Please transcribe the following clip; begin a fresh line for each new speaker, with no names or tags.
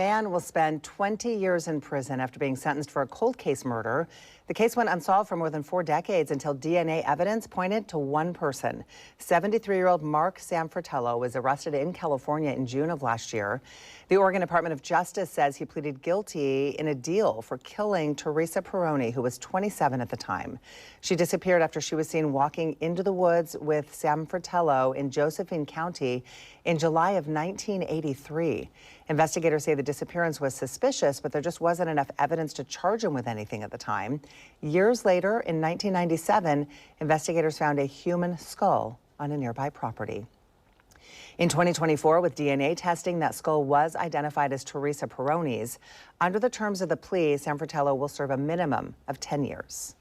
Man will spend 20 years in prison after being sentenced for a cold case murder. The case went unsolved for more than 4 decades until DNA evidence pointed to one person. 73-year-old Mark Sanfratello was arrested in California in June of last year. The Oregon Department of Justice says he pleaded guilty in a deal for killing Teresa Peroni, who was 27 at the time. She disappeared after she was seen walking into the woods with Sanfratello in Josephine County in July of 1983. Investigators say the disappearance was suspicious, but there just wasn't enough evidence to charge him with anything at the time. Years later, in 1997, investigators found a human skull on a nearby property. In 2024, with DNA testing, that skull was identified as Teresa Peroni's. Under the terms of the plea, Sanfratello will serve a minimum of 10 years.